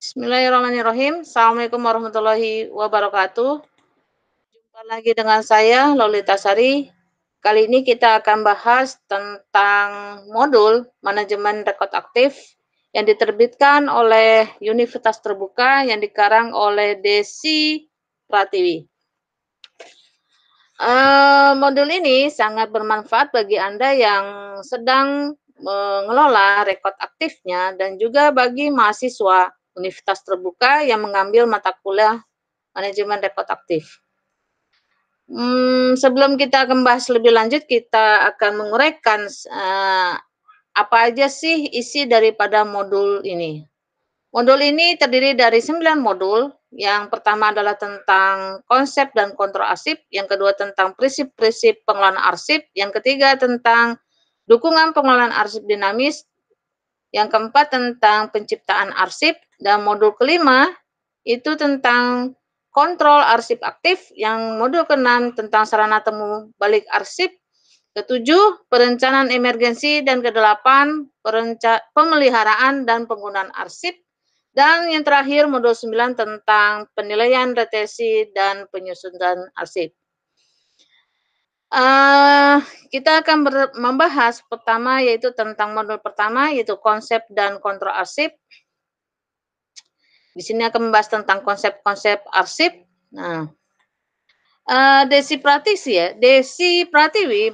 Bismillahirrahmanirrahim. Assalamualaikum warahmatullahi wabarakatuh. Jumpa lagi dengan saya Lolita Sari. Kali ini kita akan bahas tentang modul manajemen rekod aktif yang diterbitkan oleh Universitas Terbuka yang dikarang oleh Desi Pratiwi. Modul ini sangat bermanfaat bagi Anda yang sedang mengelola rekod aktifnya dan juga bagi mahasiswa Universitas Terbuka yang mengambil mata kuliah manajemen rekod aktif. Sebelum kita akan bahas lebih lanjut, kita akan menguraikan apa aja sih isi daripada modul ini. Modul ini terdiri dari 9 modul. Yang pertama adalah tentang konsep dan kontrol arsip, yang kedua tentang prinsip-prinsip pengelolaan arsip, yang ketiga tentang dukungan pengelolaan arsip dinamis, yang keempat tentang penciptaan arsip, dan modul kelima itu tentang kontrol arsip aktif, yang modul keenam tentang sarana temu balik arsip, ketujuh perencanaan emergensi, dan kedelapan pemeliharaan dan penggunaan arsip, dan yang terakhir modul 9 tentang penilaian retensi dan penyusunan arsip. Kita akan membahas pertama yaitu tentang modul pertama yaitu konsep dan kontrol arsip. Di sini akan membahas tentang konsep-konsep arsip. Nah, Desi Pratiwi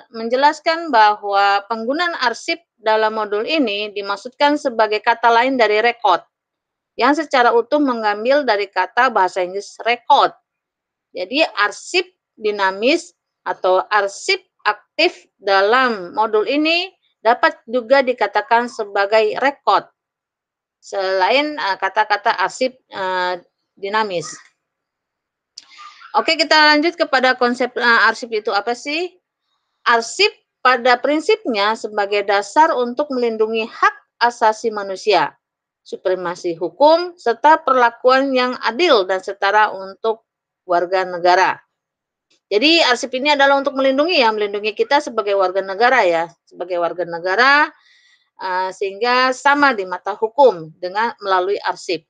menjelaskan bahwa penggunaan arsip dalam modul ini dimaksudkan sebagai kata lain dari rekod, yang secara utuh mengambil dari kata bahasa Inggris record. Jadi arsip dinamis atau arsip aktif dalam modul ini dapat juga dikatakan sebagai rekod, selain kata-kata arsip dinamis. Oke, kita lanjut kepada konsep arsip itu apa sih? Arsip pada prinsipnya sebagai dasar untuk melindungi hak asasi manusia, supremasi hukum, serta perlakuan yang adil dan setara untuk warga negara. Jadi arsip ini adalah untuk melindungi kita sebagai warga negara ya, sebagai warga negara sehingga sama di mata hukum dengan melalui arsip.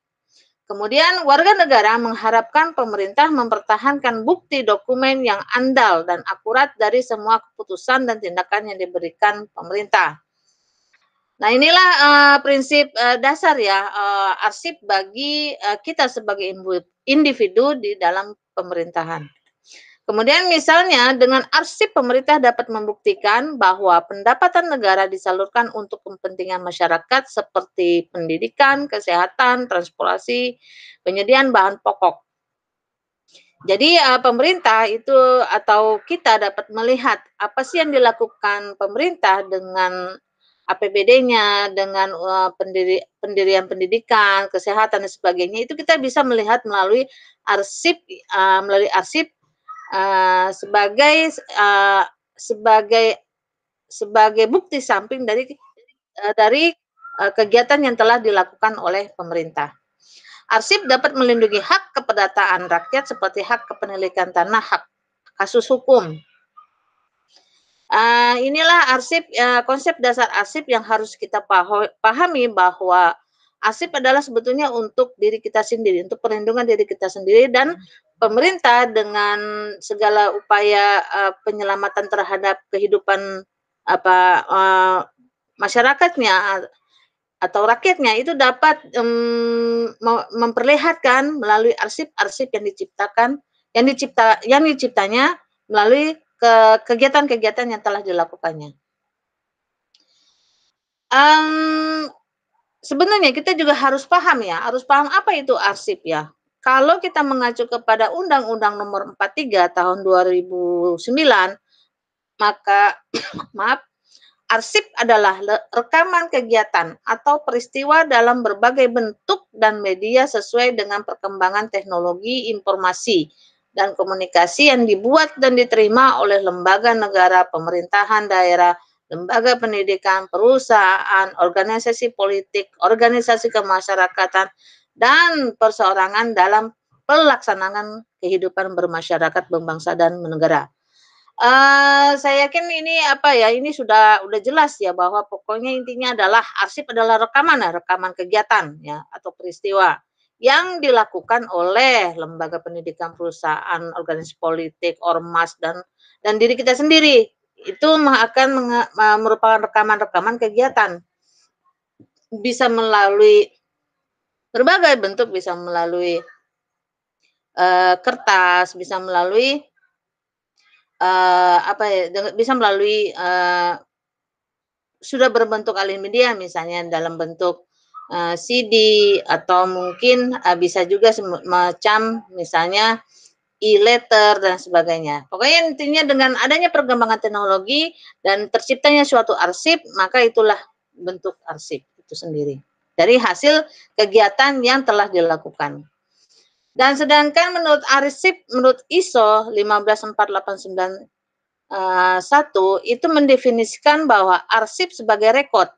Kemudian warga negara mengharapkan pemerintah mempertahankan bukti dokumen yang andal dan akurat dari semua keputusan dan tindakan yang diberikan pemerintah. Nah, inilah prinsip dasar ya arsip bagi kita sebagai individu di dalam pemerintahan. Kemudian misalnya dengan arsip pemerintah dapat membuktikan bahwa pendapatan negara disalurkan untuk kepentingan masyarakat seperti pendidikan, kesehatan, transportasi, penyediaan bahan pokok. Jadi pemerintah itu atau kita dapat melihat apa sih yang dilakukan pemerintah dengan APBD-nya, dengan pendirian pendidikan, kesehatan dan sebagainya, itu kita bisa melihat melalui arsip sebagai bukti samping dari kegiatan yang telah dilakukan oleh pemerintah. Arsip dapat melindungi hak keperdataan rakyat seperti hak kepemilikan tanah, hak kasus hukum. Inilah arsip, konsep dasar arsip yang harus kita pahami bahwa arsip adalah sebetulnya untuk diri kita sendiri, untuk perlindungan diri kita sendiri, dan pemerintah dengan segala upaya penyelamatan terhadap kehidupan masyarakatnya atau rakyatnya itu dapat memperlihatkan melalui arsip-arsip yang diciptanya melalui kegiatan-kegiatan yang telah dilakukannya. Sebenarnya kita juga harus paham apa itu arsip ya. Kalau kita mengacu kepada Undang-Undang Nomor 43 Tahun 2009, maka arsip adalah rekaman kegiatan atau peristiwa dalam berbagai bentuk dan media sesuai dengan perkembangan teknologi informasi dan komunikasi yang dibuat dan diterima oleh lembaga negara, pemerintahan daerah, lembaga pendidikan, perusahaan, organisasi politik, organisasi kemasyarakatan, dan perseorangan dalam pelaksanaan kehidupan bermasyarakat, berbangsa, dan bernegara. Saya yakin ini, apa ya, ini sudah jelas ya bahwa pokoknya intinya adalah arsip adalah rekaman ya, rekaman kegiatan ya atau peristiwa yang dilakukan oleh lembaga pendidikan, perusahaan, organisasi politik, ormas, dan diri kita sendiri. Itu akan merupakan rekaman-rekaman kegiatan. Bisa melalui berbagai bentuk, bisa melalui, kertas, bisa melalui, apa ya, bisa melalui, sudah berbentuk alih media misalnya dalam bentuk, CD atau mungkin, bisa juga macam misalnya e-letter dan sebagainya. Pokoknya intinya dengan adanya perkembangan teknologi dan terciptanya suatu arsip, maka itulah bentuk arsip itu sendiri, dari hasil kegiatan yang telah dilakukan. Dan sedangkan menurut arsip, menurut ISO 15489 1 itu mendefinisikan bahwa arsip sebagai rekod,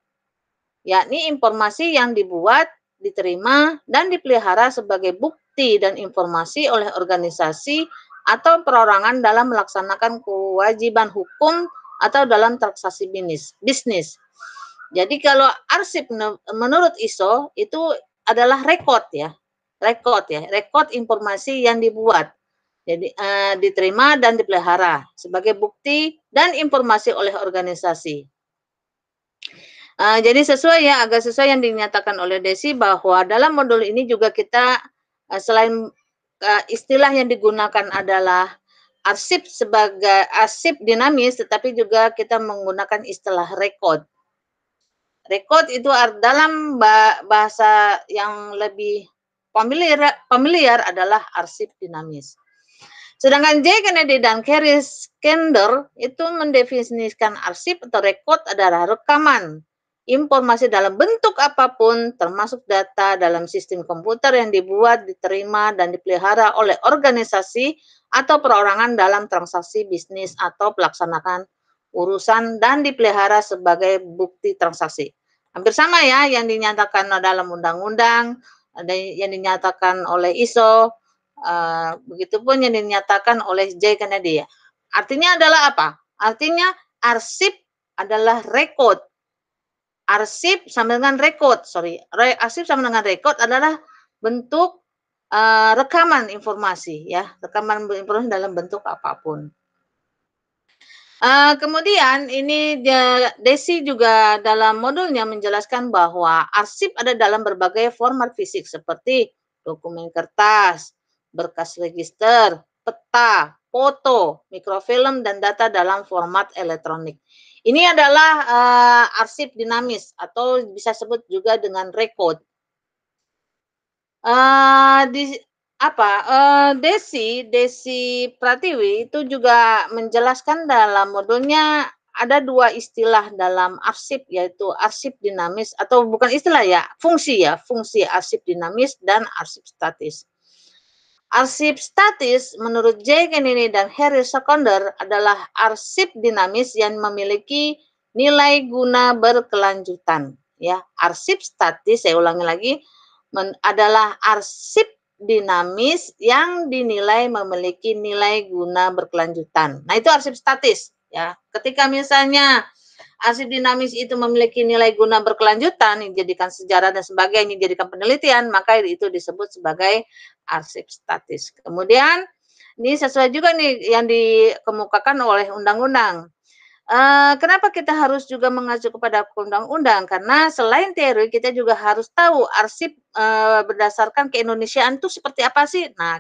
yakni informasi yang dibuat, diterima, dan dipelihara sebagai bukti dan informasi oleh organisasi atau perorangan dalam melaksanakan kewajiban hukum atau dalam transaksi bisnis. Jadi kalau arsip menurut ISO itu adalah rekod informasi yang dibuat. Jadi diterima dan dipelihara sebagai bukti dan informasi oleh organisasi. Jadi agak sesuai yang dinyatakan oleh Desi bahwa dalam modul ini juga kita selain istilah yang digunakan adalah arsip dinamis, tetapi juga kita menggunakan istilah rekod. Rekod itu dalam bahasa yang lebih familiar adalah arsip dinamis. Sedangkan J. Kennedy dan Carrie Skender itu mendefinisikan arsip atau rekod adalah rekaman informasi dalam bentuk apapun, termasuk data dalam sistem komputer yang dibuat, diterima, dan dipelihara oleh organisasi atau perorangan dalam transaksi bisnis atau pelaksanaan urusan dan dipelihara sebagai bukti transaksi. Hampir sama ya yang dinyatakan dalam undang-undang, ada yang dinyatakan oleh ISO, begitupun yang dinyatakan oleh J. Kennedy ya. Artinya adalah apa? Artinya arsip adalah rekod. Arsip sama dengan rekod, arsip sama dengan rekod adalah bentuk rekaman informasi ya, rekaman informasi dalam bentuk apapun. Kemudian ini Desi juga dalam modulnya menjelaskan bahwa arsip ada dalam berbagai format fisik seperti dokumen kertas, berkas register, peta, foto, mikrofilm, dan data dalam format elektronik. Ini adalah arsip dinamis atau bisa sebut juga dengan rekod. Desi Pratiwi itu juga menjelaskan dalam modulnya ada 2 istilah dalam arsip, yaitu arsip dinamis atau bukan istilah ya, fungsi arsip dinamis dan arsip statis. Arsip statis menurut J. Kennedy dan Harry Seconder adalah arsip dinamis yang memiliki nilai guna berkelanjutan. Ya, arsip statis, saya ulangi lagi, adalah arsip dinamis yang dinilai memiliki nilai guna berkelanjutan. Nah, itu arsip statis. Ya, ketika misalnya arsip dinamis itu memiliki nilai guna berkelanjutan, dijadikan sejarah dan sebagainya, dijadikan penelitian, maka itu disebut sebagai arsip statis. Kemudian ini sesuai juga nih yang dikemukakan oleh undang-undang. Kenapa kita harus juga mengacu kepada undang-undang? Karena selain teori kita juga harus tahu arsip berdasarkan keindonesiaan itu seperti apa sih? Nah,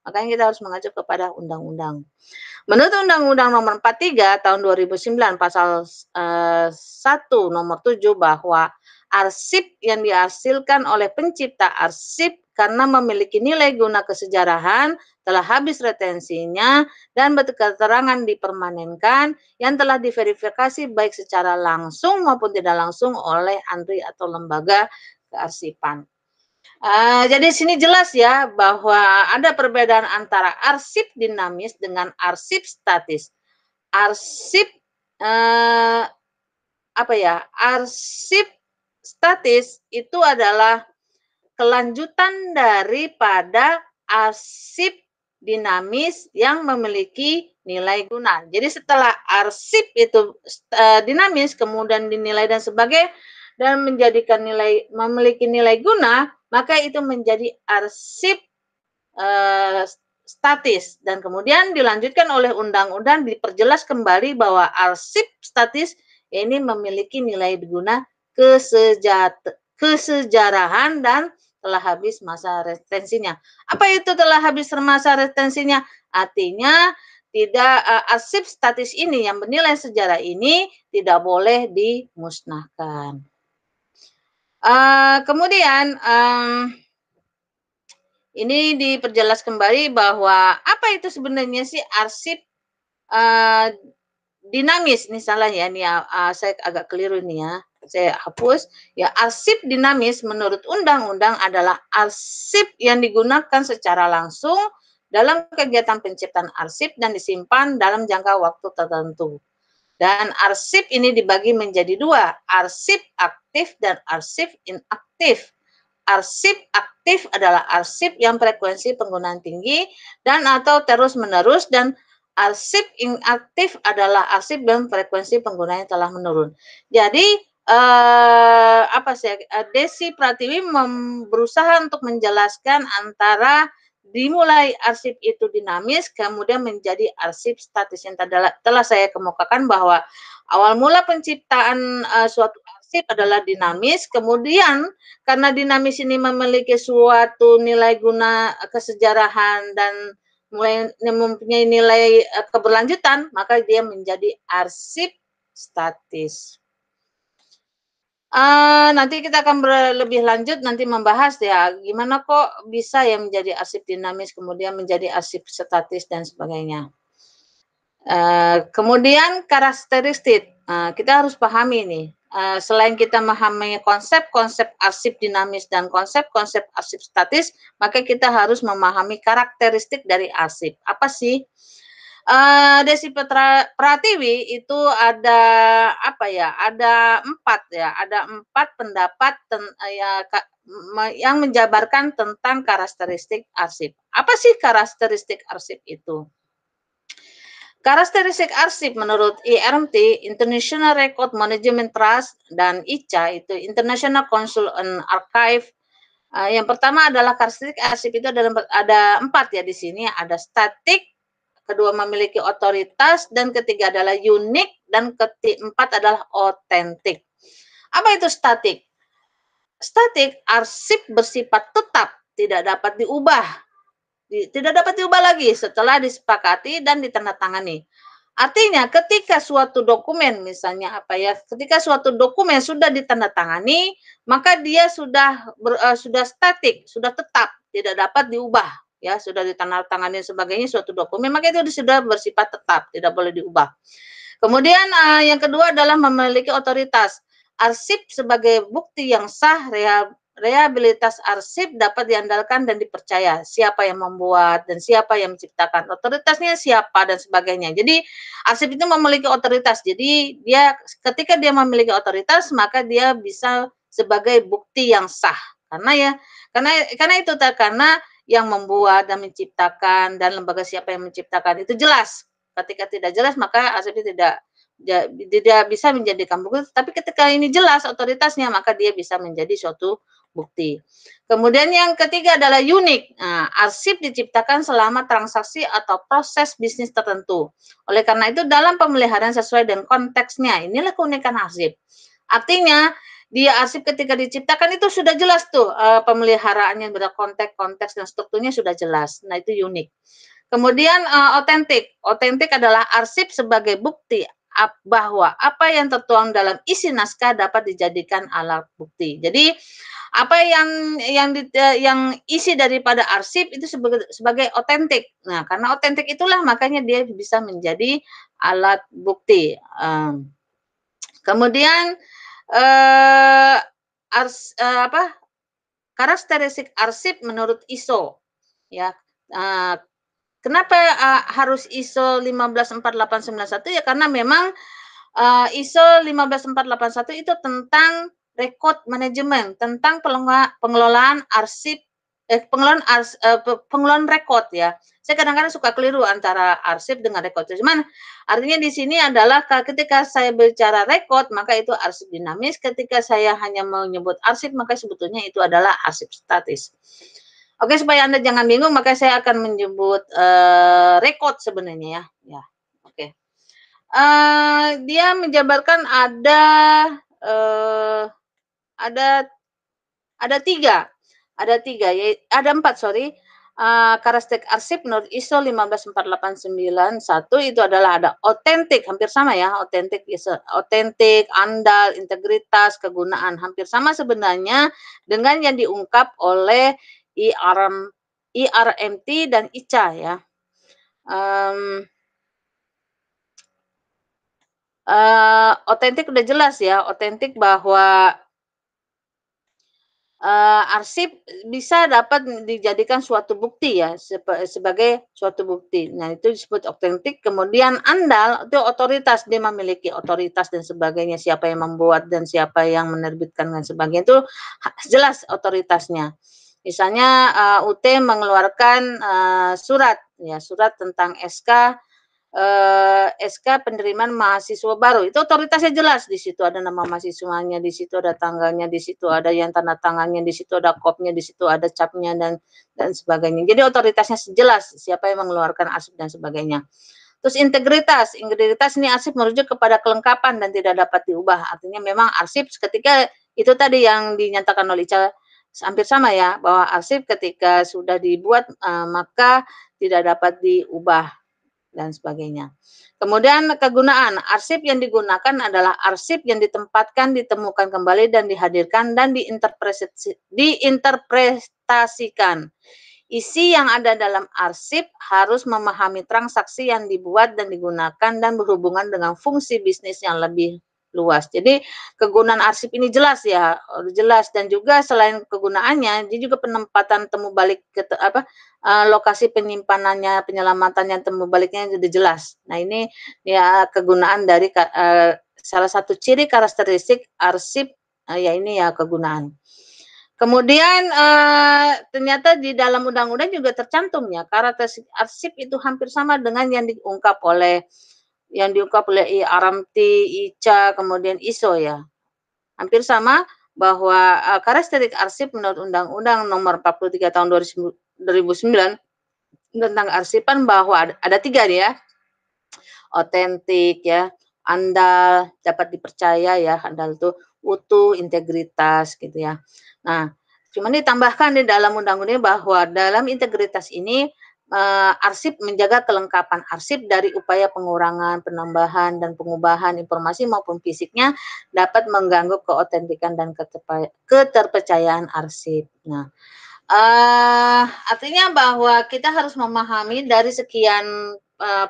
makanya kita harus mengacu kepada undang-undang. Menurut Undang-Undang Nomor 43 Tahun 2009 Pasal 1 Nomor 7 bahwa arsip yang dihasilkan oleh pencipta arsip karena memiliki nilai guna kesejarahan telah habis retensinya dan keterangan dipermanenkan yang telah diverifikasi baik secara langsung maupun tidak langsung oleh ANRI atau lembaga kearsipan. Jadi sini jelas ya bahwa ada perbedaan antara arsip dinamis dengan arsip statis. Arsip arsip statis itu adalah kelanjutan daripada arsip dinamis yang memiliki nilai guna. Jadi setelah arsip itu dinamis, kemudian dinilai dan menjadikan memiliki nilai guna, maka itu menjadi arsip statis, dan kemudian dilanjutkan oleh undang-undang diperjelas kembali bahwa arsip statis ini memiliki nilai guna kesejarahan dan telah habis masa retensinya. Apa itu telah habis masa retensinya? Artinya tidak arsip statis ini yang bernilai sejarah ini tidak boleh dimusnahkan. Kemudian ini diperjelas kembali bahwa apa itu sebenarnya sih arsip dinamis. Ini salah ya, ini saya agak keliru nih ya. Saya hapus. Ya, arsip dinamis menurut undang-undang adalah arsip yang digunakan secara langsung dalam kegiatan penciptaan arsip dan disimpan dalam jangka waktu tertentu. Dan arsip ini dibagi menjadi dua, arsip aktif dan arsip inaktif. Arsip aktif adalah arsip yang frekuensi penggunaan tinggi dan atau terus-menerus, dan arsip inaktif adalah arsip yang frekuensi penggunaannya telah menurun. Jadi Desi Pratiwi berusaha untuk menjelaskan antara dimulai arsip itu dinamis, kemudian menjadi arsip statis. Yang telah saya kemukakan bahwa awal mula penciptaan suatu arsip adalah dinamis, kemudian karena dinamis ini memiliki suatu nilai guna kesejarahan dan mempunyai nilai keberlanjutan, maka dia menjadi arsip statis. Nanti kita akan lebih lanjut nanti membahas ya, gimana kok bisa ya menjadi arsip dinamis, kemudian menjadi arsip statis dan sebagainya. Kemudian karakteristik, kita harus pahami nih, selain kita memahami konsep-konsep arsip dinamis dan konsep-konsep arsip statis, maka kita harus memahami karakteristik dari arsip. Apa sih? Desi Pratiwi itu ada ada empat pendapat yang menjabarkan tentang karakteristik arsip. Apa sih karakteristik arsip itu? Karakteristik arsip menurut IRMT, International Record Management Trust, dan ICA itu International Council on Archive. Yang pertama adalah karakteristik arsip itu ada 4 ya di sini, ada statik, kedua memiliki otoritas, dan ketiga adalah unik, dan keempat adalah otentik. Apa itu statik? Statik, arsip bersifat tetap, tidak dapat diubah. Tidak dapat diubah lagi setelah disepakati dan ditandatangani. Artinya ketika suatu dokumen misalnya ketika suatu dokumen sudah ditandatangani, maka dia sudah statik, sudah tetap, tidak dapat diubah. Ya, sudah ditandatangani sebagainya suatu dokumen, maka itu sudah bersifat tetap, tidak boleh diubah. Kemudian yang kedua adalah memiliki otoritas. Arsip sebagai bukti yang sah, reliabilitas arsip dapat diandalkan dan dipercaya. Siapa yang membuat dan siapa yang menciptakan, otoritasnya siapa dan sebagainya. Jadi arsip itu memiliki otoritas. Jadi ketika dia memiliki otoritas, maka dia bisa sebagai bukti yang sah. Karena yang membuat dan menciptakan dan lembaga siapa yang menciptakan itu jelas. Ketika tidak jelas, maka arsip itu tidak bisa menjadikan bukti. Tapi ketika ini jelas otoritasnya, maka dia bisa menjadi suatu bukti. Kemudian yang ketiga adalah unik. Arsip diciptakan selama transaksi atau proses bisnis tertentu. Oleh karena itu dalam pemeliharaan sesuai dengan konteksnya. Inilah keunikan arsip. Artinya di arsip ketika diciptakan itu sudah jelas tuh pemeliharaannya, konteks dan strukturnya sudah jelas. Nah, itu unik. Kemudian otentik. Otentik adalah arsip sebagai bukti bahwa apa yang tertuang dalam isi naskah dapat dijadikan alat bukti. Jadi apa yang isi daripada arsip itu sebagai otentik. Nah, karena otentik itulah makanya dia bisa menjadi alat bukti. Kemudian karakteristik arsip menurut ISO ya. Kenapa harus ISO 15481 ya, karena memang ISO 15481 itu tentang record management, tentang pengelolaan arsip, pengelolaan rekod ya. Saya kadang-kadang suka keliru antara arsip dengan rekod. Cuman artinya di sini adalah ketika saya bicara rekod, maka itu arsip dinamis, ketika saya hanya menyebut arsip, maka sebetulnya itu adalah arsip statis. Oke, supaya Anda jangan bingung, maka saya akan menyebut, rekod sebenarnya ya. Ya, oke. Dia menjabarkan eee, ada ada 3 ada 3 ada 4 sorry, karakteristik arsip menurut ISO 15489 satu itu adalah ada otentik, hampir sama ya, otentik, andal, integritas, kegunaan, hampir sama sebenarnya dengan yang diungkap oleh IRMT dan ICA ya. Mmm, Otentik udah jelas ya, otentik bahwa arsip bisa dapat dijadikan suatu bukti ya, sebagai suatu bukti. Nah, itu disebut otentik, kemudian andal itu otoritas, dia memiliki otoritas dan sebagainya, siapa yang membuat dan siapa yang menerbitkan dan sebagainya, itu jelas otoritasnya. Misalnya, UT mengeluarkan, surat, ya surat tentang SK penerimaan mahasiswa baru, itu otoritasnya jelas, di situ ada nama mahasiswanya, di situ ada tanggalnya, di situ ada yang tanda tangannya, di situ ada kopnya, di situ ada capnya dan sebagainya. Jadi otoritasnya jelas siapa yang mengeluarkan arsip dan sebagainya. Terus integritas, integritas ini arsip merujuk kepada kelengkapan dan tidak dapat diubah. Artinya memang arsip ketika itu tadi yang dinyatakan oleh Ica hampir sama ya, bahwa arsip ketika sudah dibuat, maka tidak dapat diubah dan sebagainya. Kemudian kegunaan, arsip yang digunakan adalah arsip yang ditempatkan, ditemukan kembali dan dihadirkan dan diinterpretasikan. Isi yang ada dalam arsip harus memahami transaksi yang dibuat dan digunakan dan berhubungan dengan fungsi bisnis yang lebih luas. Jadi kegunaan arsip ini jelas ya, jelas dan juga selain kegunaannya, dia juga penempatan temu balik lokasi penyimpanannya, penyelamatannya, temu baliknya sudah jelas. Nah ini ya kegunaan dari salah satu ciri karakteristik arsip, ya ini ya kegunaan. Kemudian, ternyata di dalam undang-undang juga tercantum ya, karakteristik arsip itu hampir sama dengan yang diungkap oleh IRMT, ICA, kemudian ISO ya. Hampir sama bahwa, karakteristik arsip menurut Undang-Undang Nomor 43 Tahun 2009 tentang arsipan bahwa ada 3 nih ya, otentik ya, andal, dapat dipercaya ya, andal itu utuh, integritas gitu ya. Nah, cuman ditambahkan di dalam undang-undang bahwa dalam integritas ini, arsip menjaga kelengkapan arsip dari upaya pengurangan, penambahan, dan pengubahan informasi maupun fisiknya dapat mengganggu keotentikan dan keterpercayaan arsip. Nah, artinya bahwa kita harus memahami dari sekian,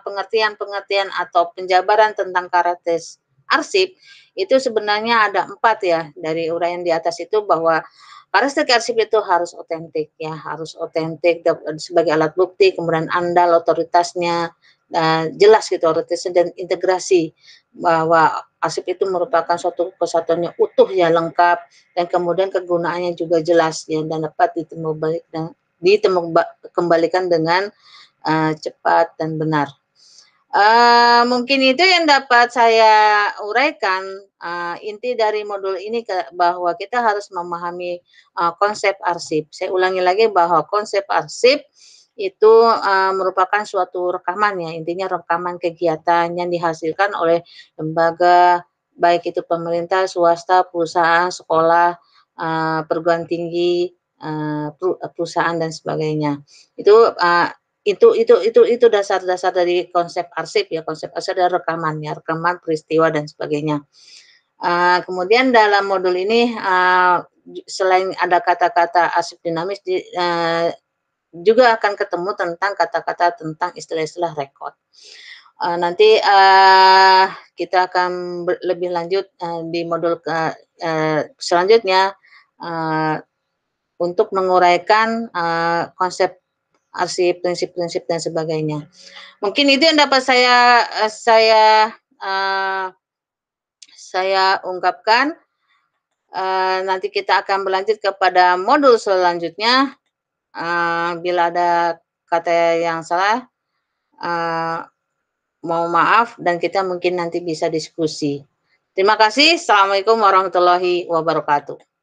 pengertian-pengertian atau penjabaran tentang karakteristik arsip, itu sebenarnya ada 4 ya, dari uraian di atas itu bahwa karakteristik arsip itu harus otentik ya, harus otentik sebagai alat bukti, kemudian andal otoritasnya, jelas gitu otoritasnya dan integrasi, bahwa arsip itu merupakan suatu kesatuan yang utuh ya, lengkap, dan kemudian kegunaannya juga jelas ya, dan dapat kembalikan dengan, cepat dan benar. Mungkin itu yang dapat saya uraikan, inti dari modul ini bahwa kita harus memahami, konsep arsip. Saya ulangi lagi bahwa konsep arsip itu, merupakan suatu rekaman ya, intinya rekaman kegiatan yang dihasilkan oleh lembaga, baik itu pemerintah, swasta, perusahaan, sekolah, perguruan tinggi, perusahaan dan sebagainya. Itu, itu dasar-dasar dari konsep arsip ya, konsep arsip adalah rekaman ya, rekaman peristiwa dan sebagainya. Kemudian dalam modul ini, selain ada kata-kata arsip dinamis juga akan ketemu tentang kata-kata tentang istilah-istilah rekod. Nanti, kita akan lebih lanjut, di modul selanjutnya, untuk menguraikan, konsep arsip, prinsip-prinsip dan sebagainya. Mungkin itu yang dapat eee, saya ungkapkan, nanti kita akan berlanjut kepada modul selanjutnya, bila ada kata yang salah, eee, mohon maaf dan kita mungkin nanti bisa diskusi. Terima kasih. Assalamualaikum warahmatullahi wabarakatuh.